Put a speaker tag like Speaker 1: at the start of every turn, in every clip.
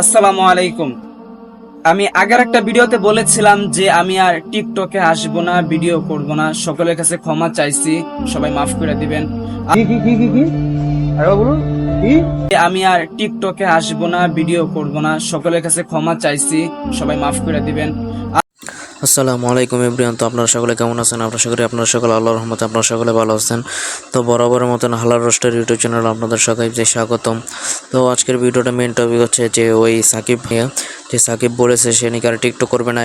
Speaker 1: আসসালামু আলাইকুম। আমি আগের একটা ভিডিওতে বলেছিলাম যে আমি আর টিকটকে আসবো না, ভিডিও করব না। সকলের কাছে ক্ষমা চাইছি, সবাই মাফ করে দিবেন।
Speaker 2: কি আরে বলুন কি?
Speaker 1: আমি আর টিকটকে আসবো না, ভিডিও করব না। সকলের কাছে ক্ষমা চাইছি, সবাই মাফ করে দিবেন।
Speaker 3: আসসালামু আলাইকুম এভরিওয়ান। তো আপনারা সকলে কেমন আছেন? আশা করি আপনারা সকলে আল্লাহর রহমতে আপনারা সকলে ভালো আছেন। তো বরাবরের মতন হালাল রোস্টার ইউটিউব চ্যানেল আপনাদের সবাইকে স্বাগতম। তো আজকের ভিডিওটা মেন টপিক হচ্ছে যে ওই সাকিব ভাইয়া, যে সাকিব বলেছে সে নাকি আর টিকটক করবে না।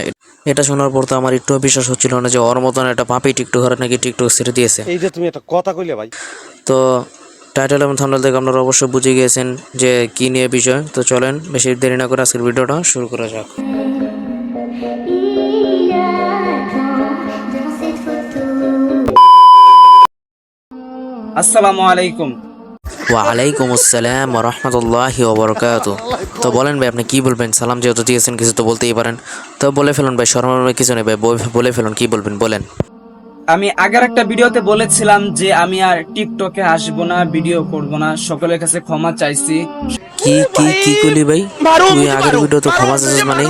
Speaker 3: এটা শোনার পর তো আমার একটু বিশ্বাস হচ্ছিল না যে ওর মতন একটা পাপি টিকটকার নাকি টিকটক ছেড়ে দিয়েছে।
Speaker 2: এই যে তুমি একটা কথা কইলে ভাই।
Speaker 3: তো টাইটেল এবং থাম্বনেল দেখে আপনারা অবশ্যই বুঝে গিয়েছেন যে কী নিয়ে বিষয়। তো চলেন বেশি দেরি না করে আজকের ভিডিওটা শুরু করা যাক।
Speaker 1: আসসালামু আলাইকুম।
Speaker 3: ওয়ালাইকুম আসসালাম ওয়া রাহমাতুল্লাহি ওয়া বারাকাতুহু। তো বলেন ভাই, আপনি কি বলবেন? সালাম যেহেতু দিয়েছেন কিছু তো বলতেই পারেন। তো বলে ফেলুন ভাই, শর্মার কিছু নেই ভাই, বলে ফেলুন, কি বলবেন বলেন।
Speaker 1: আমি আগের একটা ভিডিওতে বলেছিলাম যে আমি আর টিকটকে আসবো না, ভিডিও করব না। সকলের কাছে ক্ষমা চাইছি।
Speaker 3: কি কি কি কইলি ভাই? তুই আগের ভিডিও তো ক্ষমা চাইছিস মানে?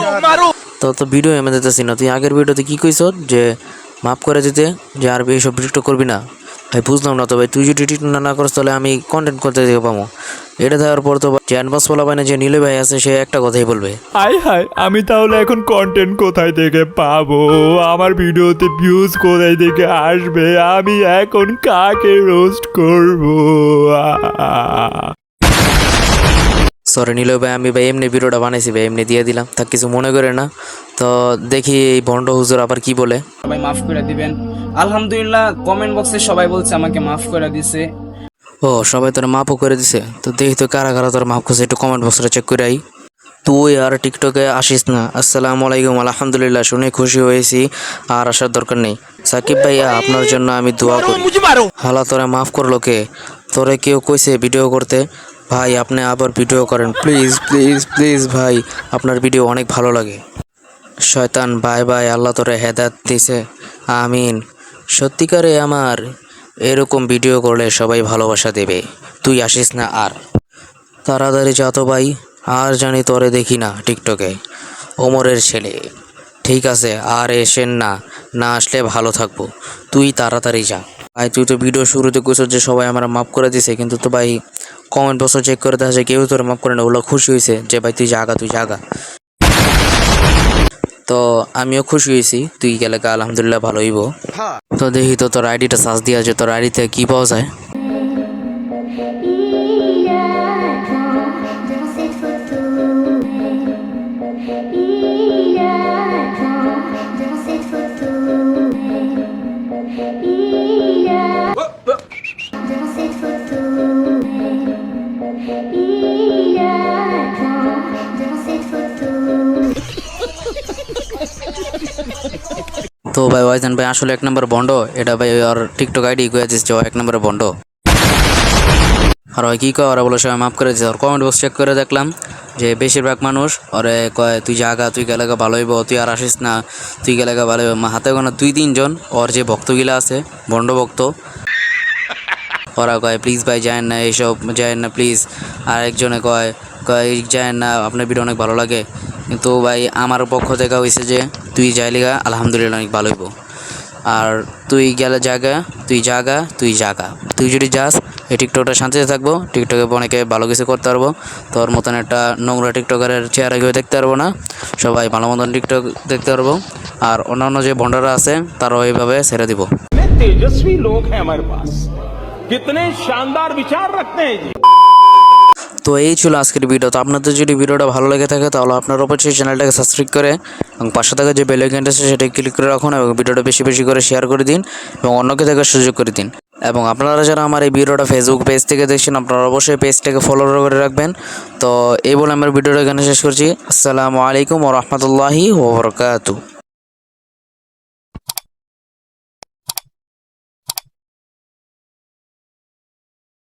Speaker 3: তো ভিডিও আমি দিতেছি না। তুই আগের ভিডিওতে কি কইছ যে মাফ করে দিতে, যে আর এইসব টিকটক করবি না। ভাই বুঝলাম না তো ভাই, তুই যদি টিকটক না করিস তাহলে আমি কন্টেন্ট করতে দিতে পাবো। এটা দেওয়ার পর তো যে অ্যাডভান্স বলা পায় না, যে নীলে ভাই আছে সে একটা কথাই বলবে।
Speaker 4: হায় হায়, আমি তাহলে এখন কন্টেন্ট কোথায় থেকে পাবো? আমার ভিডিওতে ভিউজ কোথায় থেকে আসবে? আমি এখন কাকে রোস্ট করব?
Speaker 3: সরি নীল ভাই, আমি ভাই এমনি ভিডিওটা বানাইছি ভাই, এমনি দিয়ে দিলাম, তা কিছু মনে করে না। তো দেখি এই ভণ্ড হুজুর আবার কি বলে।
Speaker 1: সবাই মাফ করে দিবেন। আলহামদুলিল্লাহ, কমেন্ট বক্সে সবাই বলছে আমাকে মাফ করে দিছে।
Speaker 3: ও সবাই তোরা মাপও করে দিছে। তো দেখি তো কারা কারা তোর মাপ করছে, একটু কমেন্ট বক্সটা চেক করে আই। তুই আর টিকটকে আসিস না। আসসালামু আলাইকুম। আলহামদুলিল্লাহ, শুনে খুশি হয়েছি, আর আসার দরকার নেই। সাকিব ভাইয়া, আপনার জন্য আমি দোয়া করি। হালা তোরা মাফ করলো কে? তোরে কেউ কইছে ভিডিও করতে? ভাই আপনি আবার ভিডিও করেন প্লিজ প্লিজ প্লিজ ভাই, আপনার ভিডিও অনেক ভালো লাগে। শয়তান বাই বাই, আল্লাহ তোরে হেদায়েত দিছে, আমিন। সত্যিকারে আমার এরকম ভিডিও করলে সবাই ভালোবাসা দেবে। তুই আসিস না আর। তাড়াতাড়ি যা তো ভাই, আর জানি তোরে দেখি না টিকটকে। ওমরের ছেলে, ঠিক আছে আর এসেন না, না আসলে ভালো থাকবো। তুই তাড়াতাড়ি যা ভাই। তুই তো ভিডিও শুরুতে কইছ যে সবাই আমার মাফ করে দিছে, কিন্তু তো ভাই কমেন্ট বক্স চেক করে দেখা যায় কেউ তোর মাফ করে না। ওগুলো খুশি হয়েছে যে ভাই তুই জাগা, তুই জাগা। তো আমিও খুশি হয়েছি, তুই গেলে আলহামদুলিল্লাহ ভালো হইব। তো দেখি তো তোর আইডিটা সার্চ দিয়া আছে, তোর আইডিতে কি পাওয়া যায়। তো ভাই ওয়াইজান ভাই আসলে এক নম্বর বন্ড এটা ভাই, আর টিকটক আইডি কয়ে দিচ্ছে এক নম্বর বন্ড। আর ওই কী কয়, ওরা বলে সবাই মাফ করে দিচ্ছে। আর কমেন্ট বক্স চেক করে দেখলাম যে বেশিরভাগ মানুষ ওরে কয় তুই জাগা, তুই গেলে ভালো হইব, তুই আর আসিস না, তুই গেলে ভালো হইব। হাতে গোনা 2-3 জন ওর যে ভক্তগুলা আছে, বন্ড ভক্ত, ওরা কয় প্লিজ ভাই যায়েন না, এইসব যায়েন না প্লিজ। আর একজনে কয় কয় যায়েন না, আপনার ভিডিও অনেক ভালো লাগে। কিন্তু ভাই আমার পক্ষ থেকে হয়েছে যে তুই যাইলিগা আলহামদুলিল্লাহ অনেক ভালো হইব। আর তুই গেলে জাগা, তুই জাগা, তুই জাগা। তুই যদি যাস এই টিকটকটা শান্তিতে থাকবো, টিকটকে অনেকে ভালো কিছু করতে পারবো। তোর মতন একটা নোংরা টিকটকারের চেহারা কেউ দেখতে পারবো না, সবাই ভালো মতন টিকটক দেখতে পারবো। আর অন্যান্য যে ভণ্ডাররা আছে তারাও এইভাবে ছেড়ে দিব।
Speaker 5: तेजस्वी लोग हैं हमारे पास, कितने शानदार विचार रखते हैं जी।
Speaker 3: তো এই ছিল আজকের ভিডিও। তো আপনাদের যদি ভিডিওটা ভালো লেগে থাকে তাহলে আপনার অবশ্যই চ্যানেলটাকে সাবস্ক্রাইব করে এবং পাশে থাকা যে বেল আইকনটা আছে সেটা ক্লিক করে রাখুন, এবং ভিডিওটা বেশি বেশি করে শেয়ার করে দিন এবং অন্যকে দেখার সুযোগ করে দিন। এবং আপনারা যারা আমার এই ভিডিওটা ফেসবুক পেজ থেকে দেখছেন, আপনারা অবশ্যই পেজটাকে ফলো করে রাখবেন। তো এই বলে আমার ভিডিওটা এখানে শেষ করছি। আসসালামু আলাইকুম ওয়া রাহমাতুল্লাহি ওয়া বারাকাতুহু।